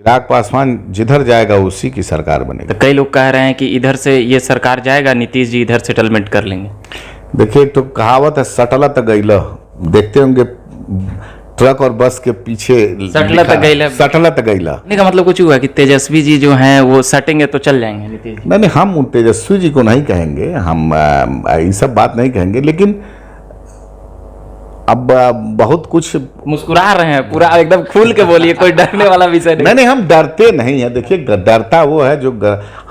चिराग पासवान जिधर जाएगा उसी की सरकार बनेगी। तो कई लोग कह रहे हैं कि इधर से ये सरकार जाएगा, नीतीश जी इधर सेटलमेंट कर लेंगे। देखिए, एक तो कहावत है, सटलत गइला। देखते होंगे ट्रक और बस के पीछे सटलत गइला। सटलत गइला। कहने का मतलब कुछ हुआ कि तेजस्वी जी जो हैं वो सटेंगे तो चल जाएंगे नीतीश जी। नहीं, हम उन तेजस्वी जी को नहीं कहेंगे, हम ये सब बात नहीं कहेंगे, लेकिन अब बहुत कुछ मुस्कुरा रहे हैं, पूरा एकदम खुल के बोलिए, कोई डरने वाला विषय नहीं। नहीं, हम डरते नहीं है। देखिए, डरता वो है जो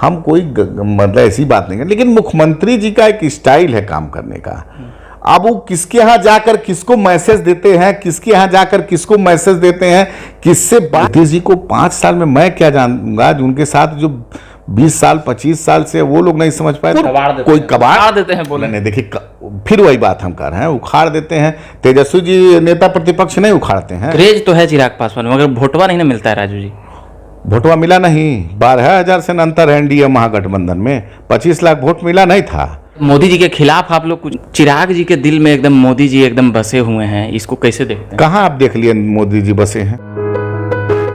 हम कोई मतलब ऐसी बात नहीं है, लेकिन मुख्यमंत्री जी का एक स्टाइल है काम करने का। अब वो किसके यहाँ जाकर किसको मैसेज देते हैं, किसके यहाँ जाकर किसको मैसेज देते हैं, किससे बात। नीतीश जी को 5 साल में मैं क्या जानूंगा, जो उनके साथ जो 20 साल 25 साल से वो लोग नहीं समझ पाए। कोई कबाड़ देते हैं बोले। नहीं, देखिए फिर वही बात हम कर रहे हैं, उखाड़ देते हैं। तेजस्वी जी नेता प्रतिपक्ष नहीं उखाड़ते हैं। क्रेज तो है चिराग पासवान, मगर वोटवा नहीं ना मिलता है राजू जी। वोटवा मिला नहीं, 12,000 से अंतर है एनडीए महागठबंधन में, 25 लाख वोट मिला नहीं था। मोदी जी के खिलाफ आप लोग कुछ, चिराग जी के दिल में एकदम मोदी जी एकदम बसे हुए हैं, इसको कैसे देखते हैं? कहाँ आप देख लिए मोदी जी बसे हैं?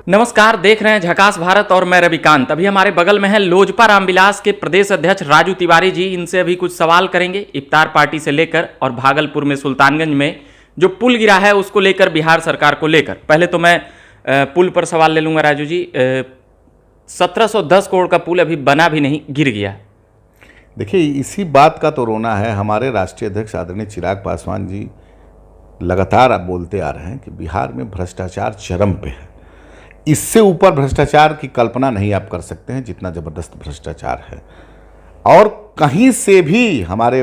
नमस्कार, देख रहे हैं झकास भारत और मैं रविकांत। अभी हमारे बगल में है लोजपा रामविलास के प्रदेश अध्यक्ष राजू तिवारी जी। इनसे अभी कुछ सवाल करेंगे इफ्तार पार्टी से लेकर और भागलपुर में सुल्तानगंज में जो पुल गिरा है उसको लेकर, बिहार सरकार को लेकर। पहले तो मैं पुल पर सवाल ले लूंगा राजू जी। 1710 करोड़ का पुल अभी बना भी नहीं, गिर गया। देखिए, इसी बात का तो रोना है। हमारे राष्ट्रीय अध्यक्ष आदरणीय चिराग पासवान जी लगातार अब बोलते आ रहे हैं कि बिहार में भ्रष्टाचार चरम पे है। इससे ऊपर भ्रष्टाचार की कल्पना नहीं आप कर सकते हैं, जितना जबरदस्त भ्रष्टाचार है। और कहीं से भी हमारे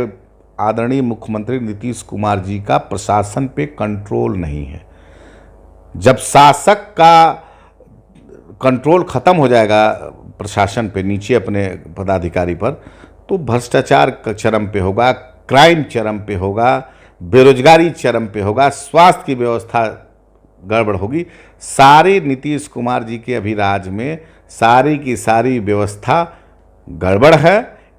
आदरणीय मुख्यमंत्री नीतीश कुमार जी का प्रशासन पे कंट्रोल नहीं है। जब शासक का कंट्रोल खत्म हो जाएगा प्रशासन पे, नीचे अपने पदाधिकारी पर, तो भ्रष्टाचार चरम पे होगा, क्राइम चरम पे होगा, बेरोजगारी चरम पे होगा, स्वास्थ्य की व्यवस्था गड़बड़ होगी। सारे नीतीश कुमार जी के अभिराज में सारी की सारी व्यवस्था गड़बड़ है।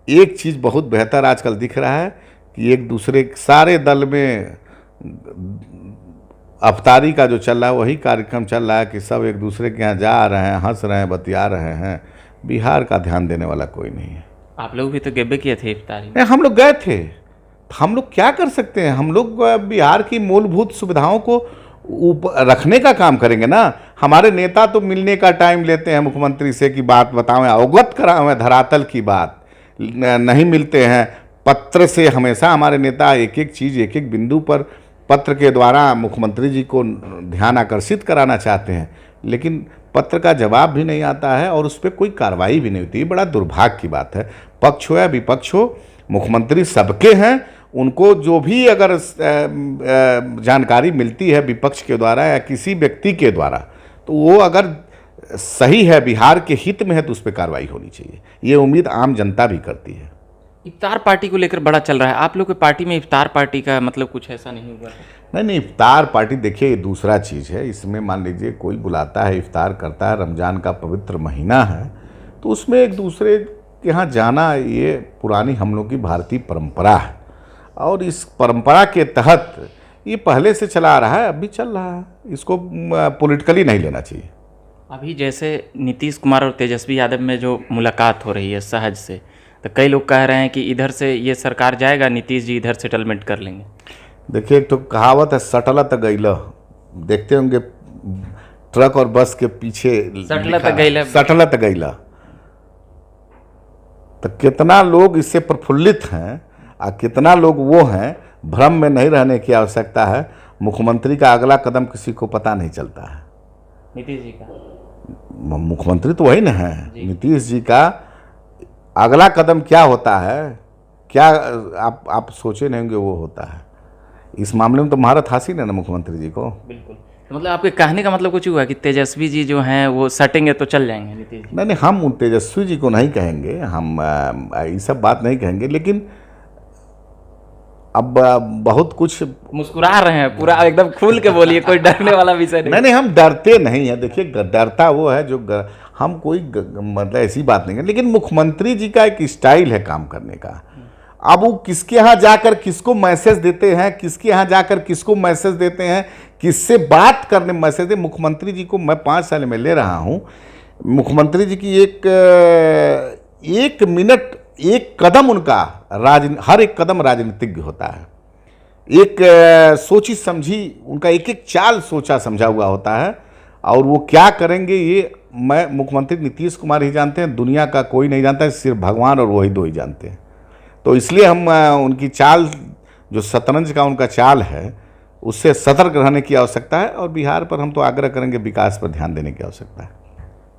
एक चीज़ बहुत बेहतर आजकल दिख रहा है कि एक दूसरे सारे दल में अफ्तारी का जो चल रहा है वही कार्यक्रम चल रहा है कि सब एक दूसरे के यहाँ जा रहे हैं, हंस रहे हैं, बतिया रहे हैं। बिहार का ध्यान देने वाला कोई नहीं है। आप लोग भी तो गेबे किए थे इफ्तारी। नहीं, हम लोग गए थे। हम लोग क्या कर सकते हैं? हम लोग बिहार की मूलभूत सुविधाओं को रखने का काम करेंगे ना। हमारे नेता तो मिलने का टाइम लेते हैं मुख्यमंत्री से कि बात बताएं, अवगत कराएं, धरातल की बात नहीं मिलते हैं। पत्र से हमेशा हमारे नेता एक एक चीज़, एक एक बिंदु पर पत्र के द्वारा मुख्यमंत्री जी को ध्यान आकर्षित कराना चाहते हैं, लेकिन पत्र का जवाब भी नहीं आता है और उस पर कोई कार्रवाई भी नहीं होती है। बड़ा दुर्भाग्य की बात है। पक्ष हो या विपक्ष हो, मुख्यमंत्री सबके हैं। उनको जो भी अगर जानकारी मिलती है विपक्ष के द्वारा या किसी व्यक्ति के द्वारा, तो वो अगर सही है, बिहार के हित में है, तो उस पर कार्रवाई होनी चाहिए। ये उम्मीद आम जनता भी करती है। इफ्तार पार्टी को लेकर बड़ा चल रहा है। आप लोग की पार्टी में इफ्तार पार्टी का मतलब कुछ ऐसा नहीं हुआ है? नहीं, इफ्तार पार्टी देखिए ये दूसरा चीज़ है। इसमें मान लीजिए कोई बुलाता है, इफ्तार करता है, रमज़ान का पवित्र महीना है, तो उसमें एक दूसरे के यहाँ जाना ये पुरानी हम लोग की भारतीय परंपरा है। और इस परंपरा के तहत ये पहले से चला आ रहा है, अब भी चल रहा है। इसको पॉलिटिकली नहीं लेना चाहिए। अभी जैसे नीतीश कुमार और तेजस्वी यादव में जो मुलाकात हो रही है सहज से, तो कई लोग कह रहे हैं कि इधर से ये सरकार जाएगा, नीतीश जी इधर सेटलमेंट कर लेंगे। देखिए, एक तो कहावत है, सटलत गइला। देखते होंगे ट्रक और बस के पीछे सटलत गइला। तो कितना लोग इससे प्रफुल्लित हैं और कितना लोग वो हैं, भ्रम में नहीं रहने की आवश्यकता है। मुख्यमंत्री का अगला कदम किसी को पता नहीं चलता है। नीतीश जी का मुख्यमंत्री तो वही ना है। नीतीश जी का अगला कदम क्या होता है, क्या आप सोचे नहीं होंगे वो होता है। इस मामले में तो महारत हासिल है ना मुख्यमंत्री जी को। बिल्कुल। तो मतलब आपके कहने का मतलब कुछ हुआ कि तेजस्वी जी जो हैं वो सटेंगे तो चल जाएंगे नीतीश जी? नहीं, हम उन तेजस्वी जी को नहीं कहेंगे, हम ये सब बात नहीं कहेंगे, लेकिन अब बहुत कुछ। मुस्कुरा रहे हैं, पूरा एकदम खुल के बोलिए, कोई डरने वाला विषय नहीं। नहीं, हम डरते नहीं है। देखिए, डरता वो है जो हम कोई मतलब ऐसी बात नहीं है, लेकिन मुख्यमंत्री जी का एक स्टाइल है काम करने का। अब वो किसके यहाँ जाकर किसको मैसेज देते हैं, किसके यहाँ जाकर किसको मैसेज देते हैं, किससे बात करने मैसेज दे। मुख्यमंत्री जी को मैं 5 साल में ले रहा हूँ, मुख्यमंत्री जी की एक मिनट एक कदम उनका हर एक कदम राजनीतिज्ञ होता है। एक सोची समझी उनका एक एक चाल सोचा समझा हुआ होता है, और वो क्या करेंगे ये मैं मुख्यमंत्री नीतीश कुमार ही जानते हैं, दुनिया का कोई नहीं जानता है, सिर्फ भगवान और वही दो ही जानते हैं। तो इसलिए हम उनकी चाल जो शतरंज का उनका चाल है उससे सतर्क रहने की आवश्यकता है, और बिहार पर हम तो आग्रह करेंगे विकास पर ध्यान देने की आवश्यकता है।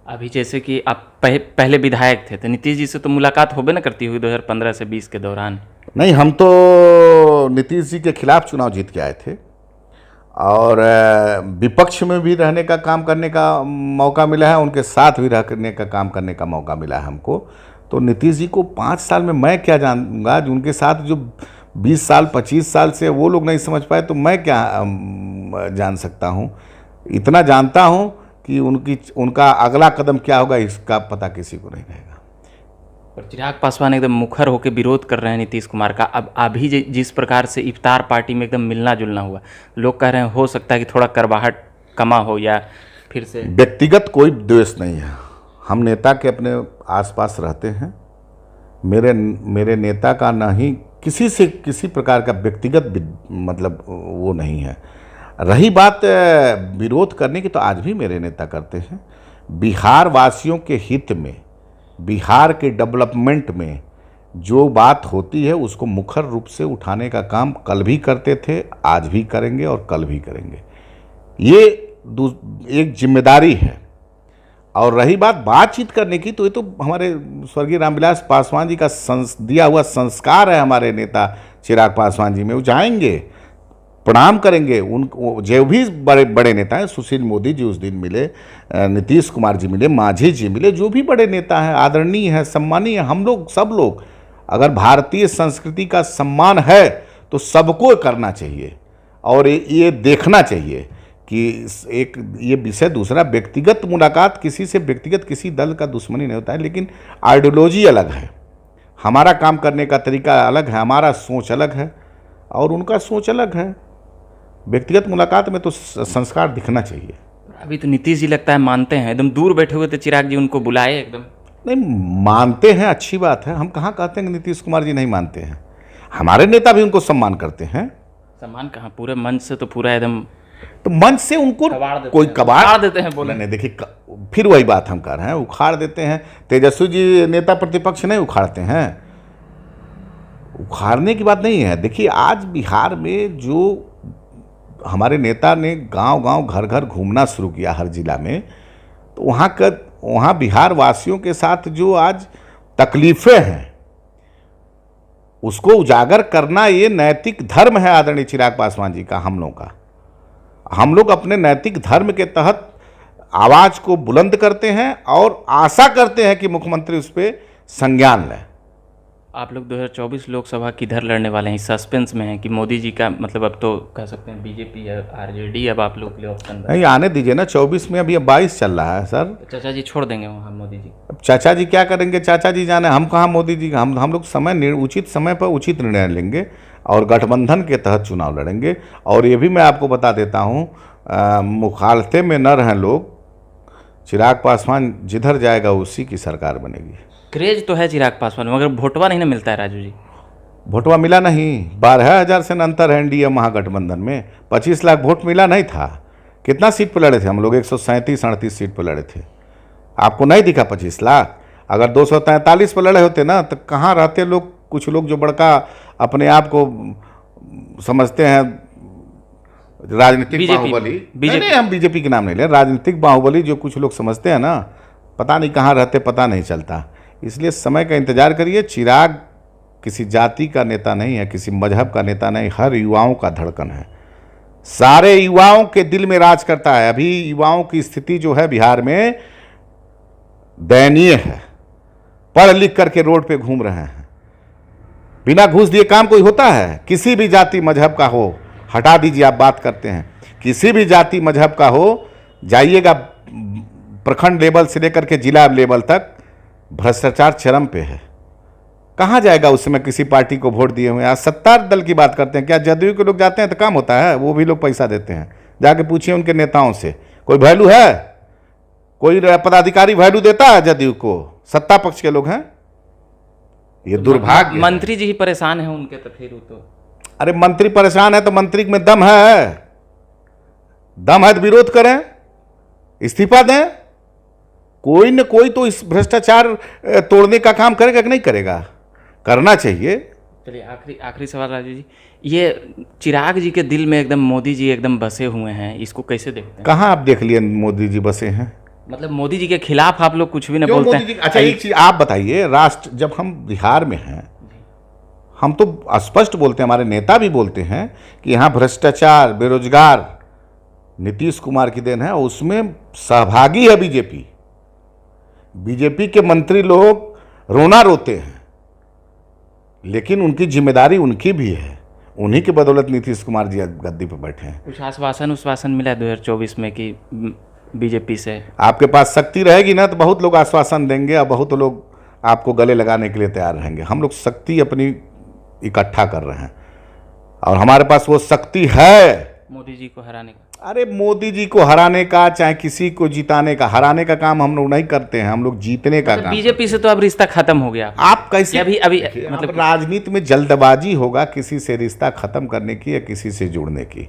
अभी जैसे कि आप पहले विधायक थे तो नीतीश जी से तो मुलाकात होबे ना करती हुई 2015 से 20 के दौरान? नहीं, हम तो नीतीश जी के खिलाफ चुनाव जीत के आए थे, और विपक्ष में भी रहने का काम करने का मौका मिला है, उनके साथ भी रहने का काम करने का मौका मिला है हमको। तो नीतीश जी को 5 साल में मैं क्या जानूंगा, जो उनके साथ जो 20 साल 25 साल से वो लोग नहीं समझ पाए, तो मैं क्या जान सकता हूँ। इतना जानता हूँ कि उनका अगला कदम क्या होगा इसका पता किसी को नहीं रहेगा। और चिराग पासवान एकदम मुखर होकर विरोध कर रहे हैं नीतीश कुमार का। अब अभी जिस प्रकार से इफ्तार पार्टी में एकदम मिलना जुलना हुआ, लोग कह रहे हैं हो सकता है कि थोड़ा करवाहट कमा हो या फिर से। व्यक्तिगत कोई द्वेष नहीं है, हम नेता के अपने आसपास रहते हैं। मेरे नेता का ना ही किसी से किसी प्रकार का व्यक्तिगत मतलब वो नहीं है। रही बात विरोध करने की, तो आज भी मेरे नेता करते हैं। बिहार वासियों के हित में, बिहार के डेवलपमेंट में जो बात होती है उसको मुखर रूप से उठाने का काम कल भी करते थे, आज भी करेंगे और कल भी करेंगे। ये एक जिम्मेदारी है। और रही बात बातचीत करने की, तो ये तो हमारे स्वर्गीय रामविलास पासवान जी का दिया हुआ संस्कार है। हमारे नेता चिराग पासवान जी में वो जाएंगे, प्रणाम करेंगे। जो भी बड़े बड़े नेता हैं, सुशील मोदी जी उस दिन मिले, नीतीश कुमार जी मिले, मांझी जी मिले, जो भी बड़े नेता हैं आदरणीय हैं, सम्मानीय हैं। हम लोग सब लोग, अगर भारतीय संस्कृति का सम्मान है तो सबको करना चाहिए, और ये देखना चाहिए कि एक ये विषय। दूसरा, व्यक्तिगत मुलाकात किसी से, व्यक्तिगत किसी दल का दुश्मनी नहीं होता है, लेकिन आइडियोलॉजी अलग है, हमारा काम करने का तरीका अलग है, हमारा सोच अलग है और उनका सोच अलग है। व्यक्तिगत मुलाकात में तो संस्कार दिखना चाहिए। अभी तो नीतीश जी लगता है मानते हैं, एकदम दूर बैठे हुए थे चिराग जी, उनको बुलाए एकदम। नहीं, मानते हैं, अच्छी बात है। हम कहाँ कहते हैं कि नीतीश कुमार जी नहीं मानते हैं, हमारे नेता भी उनको सम्मान करते हैं। सम्मान कहाँ, पूरे मंच से तो पूरा एकदम, तो मंच से उनको कोई कबाड़ देते हैं बोले नहीं। देखिए, फिर वही बात हम कर रहे हैं, उखाड़ देते हैं। तेजस्वी जी नेता प्रतिपक्ष नहीं उखाड़ते हैं, उखाड़ने की बात नहीं है। देखिए, आज बिहार में जो हमारे नेता ने गांव-गांव घर-घर घूमना शुरू किया हर जिला में, तो वहाँ बिहार वासियों के साथ जो आज तकलीफ़ें हैं उसको उजागर करना ये नैतिक धर्म है आदरणीय चिराग पासवान जी का, हम लोगों का। हम लोग अपने नैतिक धर्म के तहत आवाज़ को बुलंद करते हैं और आशा करते हैं कि मुख्यमंत्री उस पर संज्ञान लें। आप लोग 2024 लोकसभा किधर लड़ने वाले हैं? सस्पेंस में है कि मोदी जी का, मतलब अब तो कह सकते हैं बीजेपी या आरजेडी अब आप लोग के लिए ऑप्शन नहीं, आने दीजिए ना। 24 में अभी 22 चल रहा है सर। तो चाचा जी छोड़ देंगे वहाँ मोदी जी? अब चाचा जी क्या करेंगे, चाचा जी जाने, हम कहाँ मोदी जी। हम लोग उचित समय पर उचित निर्णय लेंगे और गठबंधन के तहत चुनाव लड़ेंगे। और ये भी मैं आपको बता देता हूँ, मुखालते में न रहें लोग। चिराग पासवान जिधर जाएगा उसी की सरकार बनेगी। क्रेज तो है चिराग पासवान, मगर वोटवा नहीं ना मिलता है राजू जी। वोटवा मिला नहीं, 12,000 से अंतर है एनडीए महागठबंधन में। 25 लाख वोट मिला नहीं था। कितना सीट पर लड़े थे हम लोग? 137-38 सीट पर लड़े थे। आपको नहीं दिखा 25 लाख? अगर 243 पर लड़े होते ना, तो कहाँ रहते लोग? कुछ लोग जो बड़का अपने आप को समझते हैं राजनीतिक बाहुबली, नहीं, हम बीजेपी के नाम नहीं ले, राजनीतिक बाहुबली जो कुछ लोग समझते हैं ना, पता नहीं कहाँ रहते, पता नहीं चलता। इसलिए समय का इंतजार करिए। चिराग किसी जाति का नेता नहीं है, किसी मजहब का नेता नहीं, हर युवाओं का धड़कन है, सारे युवाओं के दिल में राज करता है। अभी युवाओं की स्थिति जो है बिहार में दयनीय है, पढ़ लिख करके रोड पे घूम रहे हैं। बिना घूस दिए काम कोई होता है? किसी भी जाति मजहब का हो, हटा दीजिए, आप बात करते हैं, किसी भी जाति मजहब का हो, जाइएगा प्रखंड लेवल से लेकर के जिला लेवल तक भ्रष्टाचार चरम पे है। कहाँ जाएगा उस समय किसी पार्टी को वोट दिए हुए? आज सत्ता दल की बात करते हैं, क्या जदयू के लोग जाते हैं तो काम होता है? वो भी लोग पैसा देते हैं। जाके पूछिए उनके नेताओं से, कोई वैल्यू है? कोई पदाधिकारी वैल्यू देता है जदयू को? सत्ता पक्ष के लोग हैं। ये दुर्भाग्य है। मंत्री जी ही परेशान हैं उनके, तो फिर वो तो अरे मंत्री परेशान है तो मंत्री में दम है? दम है तो विरोध करें, इस्तीफा दें। कोई न कोई तो इस भ्रष्टाचार तोड़ने का काम करेगा कि नहीं करेगा? करना चाहिए। चलिए आखिरी सवाल राजू जी, ये चिराग जी के दिल में एकदम मोदी जी एकदम बसे हुए हैं, इसको कैसे देखते हैं? कहाँ आप देख लिए मोदी जी बसे हैं? मतलब मोदी जी के खिलाफ आप लोग कुछ भी नहीं क्यों बोलते मोदी जी? हैं? अच्छा एक चीज आप बताइए, राष्ट्र जब हम बिहार में हैं, हम तो स्पष्ट बोलते हैं, हमारे नेता भी बोलते हैं कि यहाँ भ्रष्टाचार, बेरोजगार नीतीश कुमार की देन है, उसमें सहभागी है बीजेपी। बीजेपी के मंत्री लोग रोना रोते हैं, लेकिन उनकी जिम्मेदारी उनकी भी है। उन्हीं की बदौलत नीतीश कुमार जी गद्दी पर बैठे हैं। कुछ आश्वासन मिला 2024 में कि बीजेपी से आपके पास शक्ति रहेगी ना तो बहुत लोग आश्वासन देंगे और बहुत लोग आपको गले लगाने के लिए तैयार रहेंगे। हम लोग शक्ति अपनी इकट्ठा कर रहे हैं और हमारे पास वो शक्ति है। मोदी जी को हराने का? अरे मोदी जी को हराने का, चाहे किसी को जिताने का, हराने का काम हम लोग नहीं करते हैं, हम लोग जीतने का काम। बीजेपी से तो अब रिश्ता खत्म हो गया। आप कैसे अभी मतलब राजनीति में जल्दबाजी होगा किसी से रिश्ता खत्म करने की या किसी से जुड़ने की।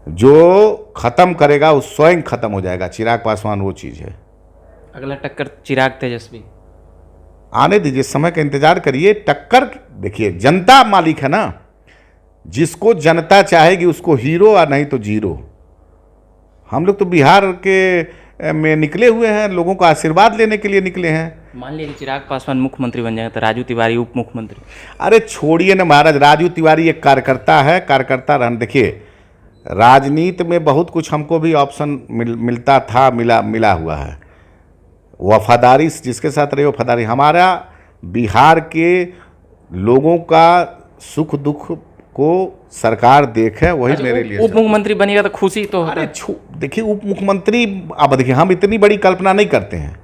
जो खत्म करेगा वो स्वयं खत्म हो जाएगा। चिराग पासवान वो चीज है। अगला टक्कर चिराग तेजस्वी आने दीजिए, समय का इंतजार करिए। टक्कर देखिए, जनता मालिक है ना, जिसको जनता चाहेगी उसको हीरो और नहीं तो जीरो। हम लोग तो बिहार के में निकले हुए हैं, लोगों का आशीर्वाद लेने के लिए निकले हैं। मान लीजिए चिराग पासवान मुख्यमंत्री बन जाएंगे तो राजू तिवारी उप मुख्यमंत्री। अरे छोड़िए ना महाराज, राजू तिवारी एक कार्यकर्ता है, कार्यकर्ता रहने। देखिए राजनीति में बहुत कुछ हमको भी ऑप्शन मिलता था, मिला हुआ है। वफादारी जिसके साथ रहे वफादारी। हमारा बिहार के लोगों का सुख दुख को सरकार देखे, वही मेरे लिए। उप मुख्यमंत्री बनेगा तो खुशी तो अरे देखिए उप मुख्यमंत्री, अब देखिए हम इतनी बड़ी कल्पना नहीं करते हैं।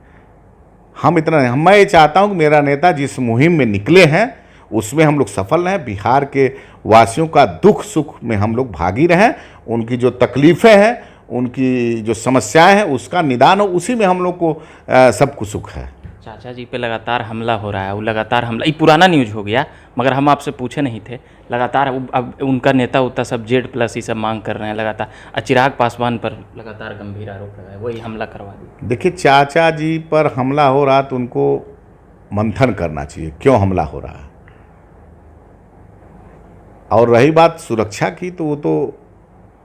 हम इतना नहीं, मैं ये चाहता हूँ कि मेरा नेता जिस मुहिम में निकले हैं उसमें हम लोग सफल रहें। बिहार के वासियों का दुख सुख में हम लोग भागी रहें। उनकी जो तकलीफ़ें हैं, उनकी जो समस्याएं हैं, उसका निदान हो, उसी में हम लोग को सब कुछ सुख है। चाचा जी पे लगातार हमला हो रहा है, वो लगातार हमला, ये पुराना न्यूज हो गया मगर हम आपसे पूछे नहीं थे। लगातार अब उनका नेता उतना सब Z+ ये सब मांग कर रहे हैं लगातार। चिराग पासवान पर लगातार गंभीर आरोप लगा है, वही हमला करवा दिया। देखिए चाचा जी पर हमला हो रहा तो उनको मंथन करना चाहिए क्यों हमला हो रहा है। और रही बात सुरक्षा की, तो वो तो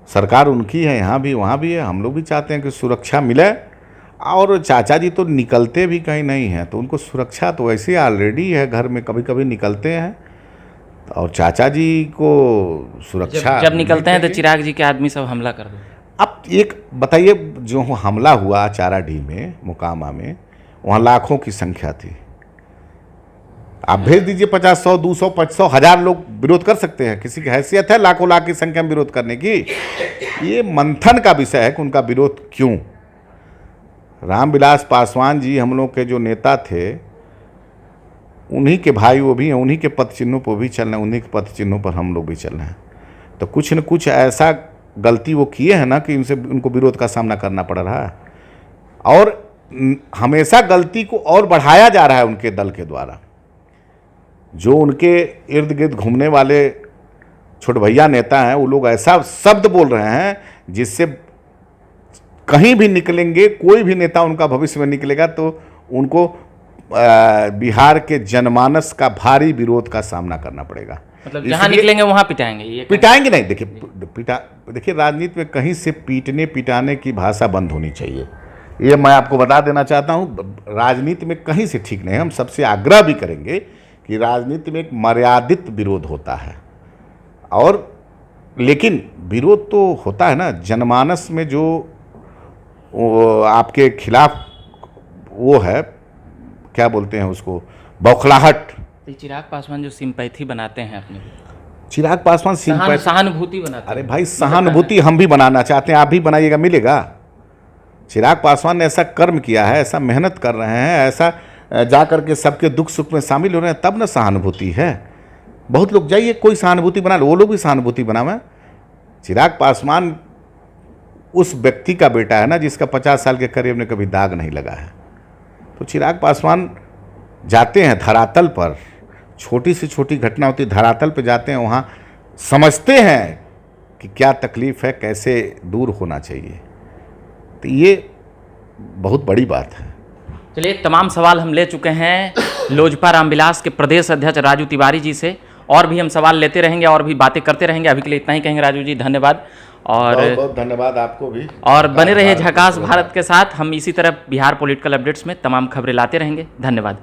सरकार उनकी है, यहाँ भी वहाँ भी है। हम लोग भी चाहते हैं कि सुरक्षा मिले। और चाचा जी तो निकलते भी कहीं नहीं हैं, तो उनको सुरक्षा तो वैसे ऑलरेडी है, घर में कभी कभी निकलते हैं। और चाचा जी को सुरक्षा जब निकलते हैं तो चिराग जी के आदमी सब हमला कर दो। अब एक बताइए, जो हमला हुआ चाराडीह में, मुकामा में, वहाँ लाखों की संख्या थी। आप भेज दीजिए 50, 100, 200, 500, 1000 लोग विरोध कर सकते हैं। किसी की हैसियत है लाखों लाख की संख्या में विरोध करने की? ये मंथन का विषय है कि उनका विरोध क्यों। रामविलास पासवान जी हम लोग के जो नेता थे, उन्हीं के भाई वो भी हैं, उन्हीं के पथ चिन्हों पर भी चल रहे हैं, उन्हीं के पथ चिन्हों पर हम लोग भी चल रहे हैं। तो कुछ न कुछ ऐसा गलती वो किए हैं ना कि उनको विरोध का सामना करना पड़ रहा है। और हमेशा गलती को और बढ़ाया जा रहा है उनके दल के द्वारा। जो उनके इर्द गिर्द घूमने वाले छोटे भैया नेता हैं, वो लोग ऐसा शब्द बोल रहे हैं जिससे कहीं भी निकलेंगे, कोई भी नेता उनका भविष्य में निकलेगा तो उनको बिहार के जनमानस का भारी विरोध का सामना करना पड़ेगा। मतलब जहां निकलेंगे वहां पिटाएंगे? ये पिटाएंगे नहीं। देखिए राजनीति में कहीं से पीटने पिटाने की भाषा बंद होनी चाहिए। ये मैं आपको बता देना चाहता हूँ। राजनीति में कहीं से ठीक नहीं। हम सबसे आग्रह भी करेंगे कि राजनीति में एक मर्यादित विरोध होता है, और लेकिन विरोध तो होता है ना, जनमानस में जो आपके खिलाफ वो है, क्या बोलते हैं उसको, बौखलाहट। चिराग पासवान जो सिंपैथी बनाते हैं अपनी, चिराग पासवान सहानुभूति बनाते हैं। अरे भाई सहानुभूति हम भी बनाना चाहते हैं, आप भी बनाइएगा, मिलेगा। चिराग पासवान ने ऐसा कर्म किया है, ऐसा मेहनत कर रहे हैं, ऐसा जा कर के सबके दुख सुख में शामिल हो रहे हैं, तब ना सहानुभूति है। बहुत लोग जाइए कोई सहानुभूति बना लो, वो लोग भी सहानुभूति बनावे। चिराग पासवान उस व्यक्ति का बेटा है ना जिसका 50 साल के करियर में कभी दाग नहीं लगा है। तो चिराग पासवान जाते हैं धरातल पर, छोटी से छोटी घटना होती है, धरातल पर जाते हैं, वहाँ समझते हैं कि क्या तकलीफ़ है, कैसे दूर होना चाहिए। तो ये बहुत बड़ी बात है। चलिए, तमाम सवाल हम ले चुके हैं लोजपा रामविलास के प्रदेश अध्यक्ष राजू तिवारी जी से, और भी हम सवाल लेते रहेंगे और भी बातें करते रहेंगे। अभी के लिए इतना ही कहेंगे। राजू जी धन्यवाद, और बहुत बहुत धन्यवाद आपको भी, और बने रहिए झकास भारत के साथ। हम इसी तरह बिहार पॉलिटिकल अपडेट्स में तमाम खबरें लाते रहेंगे। धन्यवाद।